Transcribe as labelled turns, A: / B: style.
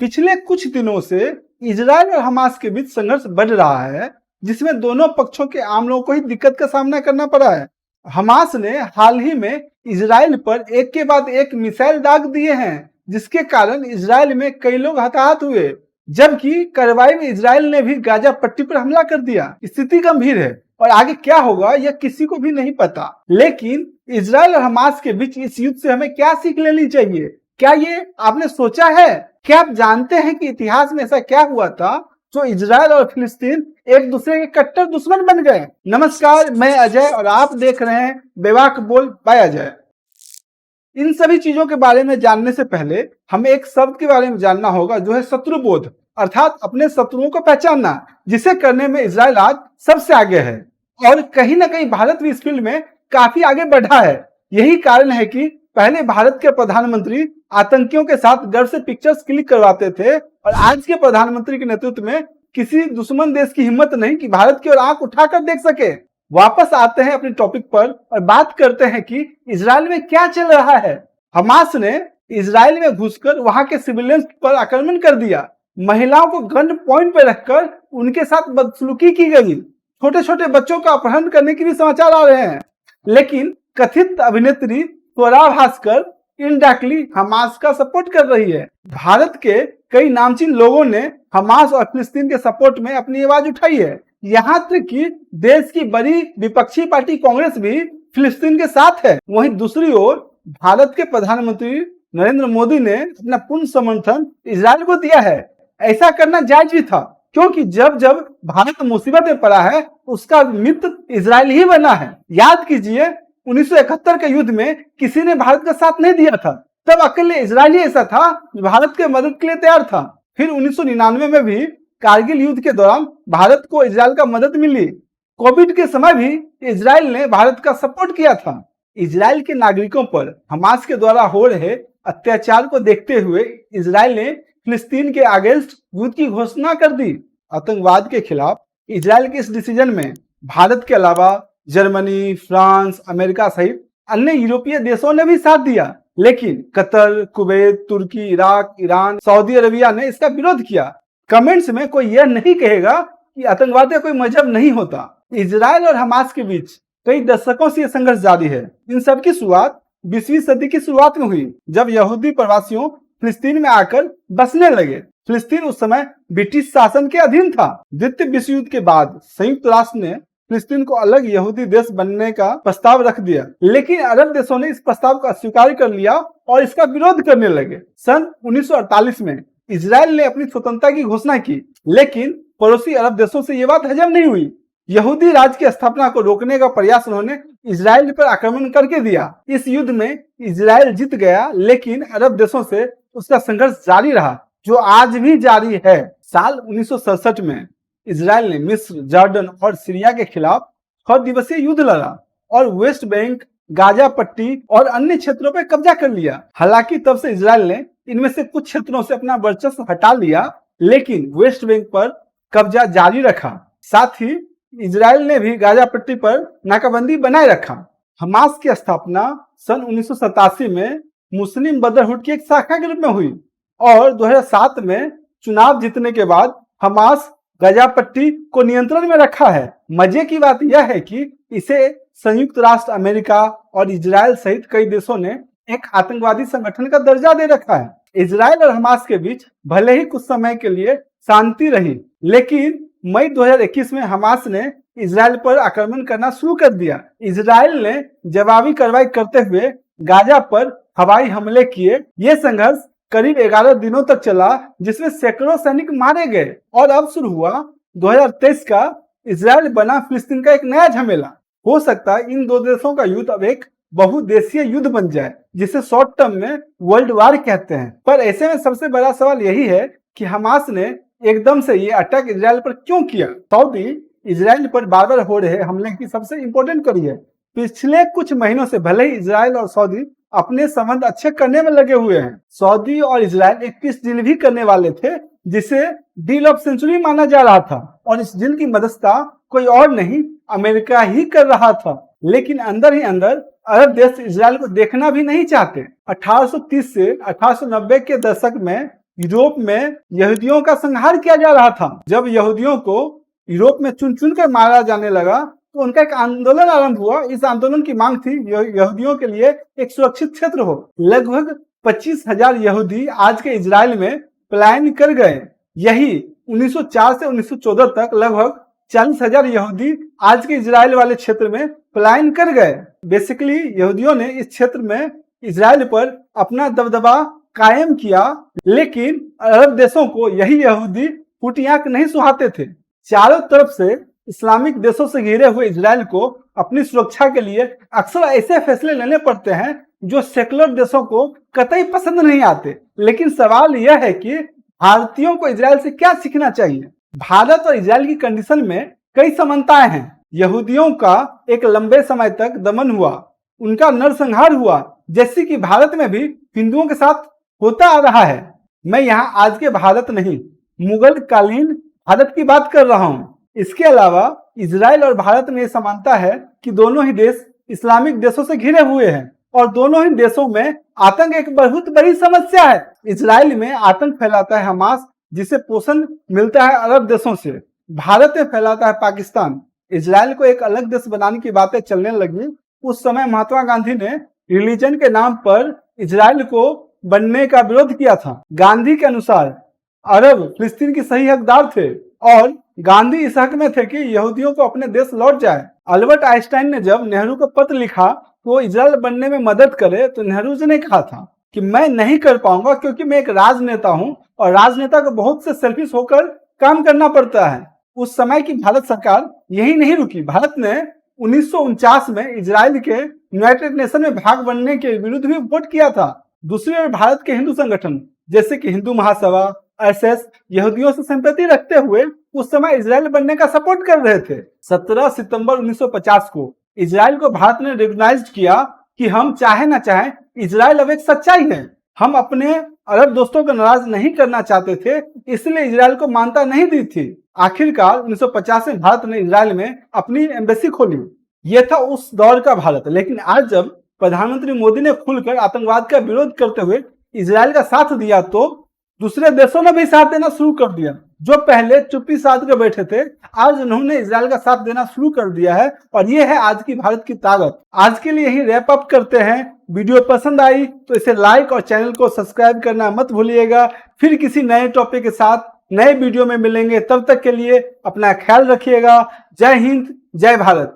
A: पिछले कुछ दिनों से इजराइल और हमास के बीच संघर्ष बढ़ रहा है, जिसमें दोनों पक्षों के आम लोगों को ही दिक्कत का सामना करना पड़ा है। हमास ने हाल ही में इजराइल पर एक के बाद एक मिसाइल दाग दिए हैं, जिसके कारण इजराइल में कई लोग हताहत हुए, जबकि कार्रवाई में इजराइल ने भी गाजा पट्टी पर हमला कर दिया। स्थिति गंभीर है और आगे क्या होगा यह किसी को भी नहीं पता। लेकिन इजराइल और हमास के बीच इस युद्ध से हमें क्या सीख लेनी चाहिए? क्या ये आपने सोचा है? क्या आप जानते हैं कि इतिहास में ऐसा क्या हुआ था जो इजराइल और फिलिस्तीन एक दूसरे के कट्टर दुश्मन बन गए? नमस्कार, मैं अजय और आप देख रहे हैं बेबाक बोल बाय अजय। इन सभी चीजों के बारे में जानने से पहले हमें एक शब्द के बारे में जानना होगा, जो है शत्रुबोध, अर्थात अपने शत्रुओं को पहचानना, जिसे करने में इजराइल आज सबसे आगे है और कहीं ना कहीं भारत भी इस फील्ड में काफी आगे बढ़ा है। यही कारण है कि पहले भारत के प्रधानमंत्री आतंकियों के साथ गर्व से पिक्चर्स क्लिक करवाते थे और आज के प्रधानमंत्री के नेतृत्व में किसी दुश्मन देश की हिम्मत नहीं कि भारत की ओर आंख उठाकर देख सके। वापस आते हैं अपने टॉपिक पर और बात करते हैं कि इजराइल में क्या चल रहा है। हमास ने इजराइल में घुसकर वहां के सिविलियंस पर आक्रमण कर दिया। महिलाओं को गन पॉइंट पर रखकर उनके साथ बदसलूकी की गई। छोटे छोटे बच्चों का अपहरण करने के भी समाचार आ रहे हैं। लेकिन कथित अभिनेत्री स्वरा भास्कर इनडायरेक्टली हमास का सपोर्ट कर रही है। भारत के कई नामचीन लोगों ने हमास और फिलिस्तीन के सपोर्ट में अपनी आवाज उठाई है। यहाँ तक कि देश की बड़ी विपक्षी पार्टी कांग्रेस भी फिलिस्तीन के साथ है। वहीं दूसरी ओर भारत के प्रधानमंत्री नरेंद्र मोदी ने अपना पूर्ण समर्थन इजराइल को दिया है। ऐसा करना जायज भी था, क्योंकि जब जब भारत मुसीबत में पड़ा है उसका मित्र इजराइल ही बना है। याद कीजिए, 1971 के युद्ध में किसी ने भारत का साथ नहीं दिया था, तब अकेले इजराइल ही ऐसा था जो भारत के मदद के लिए तैयार था। फिर 1999 में भी कारगिल युद्ध के दौरान भारत को इजराइल का मदद मिली। कोविड के समय भी इजराइल ने भारत का सपोर्ट किया था। इजराइल के नागरिकों पर हमास के द्वारा हो रहे अत्याचार को देखते हुए इजराइल ने फिलिस्तीन के अगेंस्ट युद्ध की घोषणा कर दी। आतंकवाद के खिलाफ इजराइल के इस डिसीजन में भारत के अलावा जर्मनी, फ्रांस, अमेरिका सहित अन्य यूरोपीय देशों ने भी साथ दिया। लेकिन कतर, कुवैत, तुर्की, इराक, ईरान, सऊदी अरबिया ने इसका विरोध किया। कमेंट्स में कोई यह नहीं कहेगा कि आतंकवाद का कोई मजहब नहीं होता। इजराइल और हमास के बीच कई दशकों से यह संघर्ष जारी है। इन सब की शुरुआत 20वीं सदी की शुरुआत में हुई, जब यहूदी प्रवासियों फिलिस्तीन में आकर बसने लगे। फिलिस्तीन उस समय ब्रिटिश शासन के अधीन था। द्वितीय विश्व युद्ध के बाद संयुक्त राष्ट्र ने फिलिस्तीन को अलग यहूदी देश बनने का प्रस्ताव रख दिया, लेकिन अरब देशों ने इस प्रस्ताव को अस्वीकार कर लिया और इसका विरोध करने लगे। सन 1948 में इजराइल ने अपनी स्वतंत्रता की घोषणा की, लेकिन पड़ोसी अरब देशों से ये बात हजम नहीं हुई। यहूदी राज्य की स्थापना को रोकने का प्रयास उन्होंने इजराइल पर आक्रमण करके दिया। इस युद्ध में इजराइल जीत गया, लेकिन अरब देशों से उसका संघर्ष जारी रहा, जो आज भी जारी है। साल 1967 में इजराइल ने मिस्र, जॉर्डन और सीरिया के खिलाफ 6 दिवसीय युद्ध लड़ा और वेस्ट बैंक, गाजा पट्टी और अन्य क्षेत्रों पर कब्जा कर लिया। हालांकि तब से इजराइल ने इनमें से कुछ क्षेत्रों से अपना वर्चस्व हटा लिया, लेकिन वेस्ट बैंक पर कब्जा जारी रखा। साथ ही इजराइल ने भी गाजा पट्टी पर नाकाबंदी बनाए रखा। हमास की स्थापना सन 1987 में मुस्लिम ब्रदरहुड की एक शाखा के रूप में हुई और 2007 में चुनाव जीतने के बाद हमास गाजा पट्टी को नियंत्रण में रखा है। मजे की बात यह है कि इसे संयुक्त राष्ट्र अमेरिका और इजराइल सहित कई देशों ने एक आतंकवादी संगठन का दर्जा दे रखा है। इजराइल और हमास के बीच भले ही कुछ समय के लिए शांति रही, लेकिन मई 2021 में हमास ने इजराइल पर आक्रमण करना शुरू कर दिया। इजराइल ने जवाबी कार्रवाई करते हुए गाजा पर हवाई हमले किए। ये संघर्ष करीब 11 दिनों तक चला, जिसमें सैकड़ों सैनिक मारे गए और अब शुरू हुआ 2023 का इजराइल बना फिलिस्तीन का एक नया झमेला। हो सकता है इन दो देशों का युद्ध अब एक बहुदेशीय युद्ध बन जाए, जिसे शॉर्ट टर्म में वर्ल्ड वार कहते हैं। पर ऐसे में सबसे बड़ा सवाल यही है कि हमास ने एकदम से ये अटैक इजराइल पर क्यों किया? सऊदी इजराइल पर बार बार हो रहे हमले की सबसे इंपॉर्टेंट कड़ी है। पिछले कुछ महीनों से भले ही इजराइल और सऊदी अपने संबंध अच्छे करने में लगे हुए हैं। सऊदी और इजराइल एक पीस डील भी करने वाले थे, जिसे डील ऑफ सेंचुरी माना जा रहा था, और इस डील की मध्यस्थता कोई और नहीं अमेरिका ही कर रहा था। लेकिन अंदर ही अंदर अरब देश इजराइल को देखना भी नहीं चाहते। 1830 से 1890 के दशक में यूरोप में यहूदियों का संहार किया जा रहा था। जब यहूदियों को यूरोप में चुन चुन कर मारा जाने लगा तो उनका एक आंदोलन आरंभ हुआ। इस आंदोलन की मांग थी यहूदियों के लिए एक सुरक्षित क्षेत्र हो। लगभग 25,000 यहूदी आज के इजराइल में पलायन कर गए। यही 1904 से 1914 तक लगभग 40,000 यहूदी आज के इजराइल वाले क्षेत्र में पलायन कर गए। बेसिकली यहूदियों ने इस क्षेत्र में इजराइल पर अपना दबदबा कायम किया, लेकिन अरब देशों को यही यहूदी फूटी आंख नहीं सुहाते थे। चारों तरफ से इस्लामिक देशों से घिरे हुए इजराइल को अपनी सुरक्षा के लिए अक्सर ऐसे फैसले लेने पड़ते हैं जो सेकुलर देशों को कतई पसंद नहीं आते। लेकिन सवाल यह है कि भारतीयों को इजराइल से क्या सीखना चाहिए। भारत और इजराइल की कंडीशन में कई समानताएं हैं। यहूदियों का एक लंबे समय तक दमन हुआ, उनका नरसंहार हुआ, जैसे कि भारत में भी हिंदुओं के साथ होता आ रहा है। मैं यहाँ आज के भारत नहीं, मुगल कालीन भारत की बात कर रहा हूँ। इसके अलावा इजराइल और भारत में समानता है कि दोनों ही देश इस्लामिक देशों से घिरे हुए हैं और दोनों ही देशों में आतंक एक बहुत बड़ी समस्या है। इजराइल में आतंक फैलाता है हमास, जिसे पोषण मिलता है अरब देशों से। भारत में फैलाता है पाकिस्तान। इजराइल को एक अलग देश बनाने की बातें चलने लगी। उस समय महात्मा गांधी ने रिलीजन के नाम पर इजराइल को बनने का विरोध किया था। गांधी के अनुसार अरब फिलिस्तीन की सही हकदार थे और गांधी इस हक में थे कि यहूदियों को अपने देश लौट जाए। अल्बर्ट आइंस्टाइन ने जब नेहरू को पत्र लिखा तो वो इजराइल बनने में मदद करे, तो नेहरू जी ने कहा था कि मैं नहीं कर पाऊंगा क्योंकि मैं एक राजनेता हूं और राजनेता को बहुत से सेल्फिश होकर काम करना पड़ता है। उस समय की भारत सरकार यही नहीं रुकी। भारत ने 1949 में इजराइल के यूनाइटेड नेशन में भाग बनने के विरुद्ध भी वोट किया था। दूसरी ओर भारत के हिंदू संगठन जैसे कि हिंदू महासभा, आरएसएस यहूदियों से सिंपैथी रखते हुए उस समय इजराइल बनने का सपोर्ट कर रहे थे। 17 सितंबर 1950 को इजराइल को भारत ने रिकॉग्नाइज किया कि हम चाहे ना चाहे इजराइल अब एक सच्चाई है। हम अपने अरब दोस्तों को नाराज नहीं करना चाहते थे, इसलिए इजराइल को मान्यता नहीं दी थी। आखिरकार 1950 में भारत ने इजराइल में अपनी एम्बेसी खोली। यह था उस दौर का भारत। लेकिन आज जब प्रधानमंत्री मोदी ने खुलकर आतंकवाद का विरोध करते हुए इजराइल का साथ दिया तो दूसरे देशों ने भी साथ देना शुरू कर दिया। जो पहले चुप्पी साध कर बैठे थे, आज उन्होंने इजराइल का साथ देना शुरू कर दिया है और ये है आज की भारत की ताकत। आज के लिए यही रैप अप करते हैं। वीडियो पसंद आई तो इसे लाइक और चैनल को सब्सक्राइब करना मत भूलिएगा। फिर किसी नए टॉपिक के साथ नए वीडियो में मिलेंगे। तब तक के लिए अपना ख्याल रखिएगा। जय हिंद, जय भारत।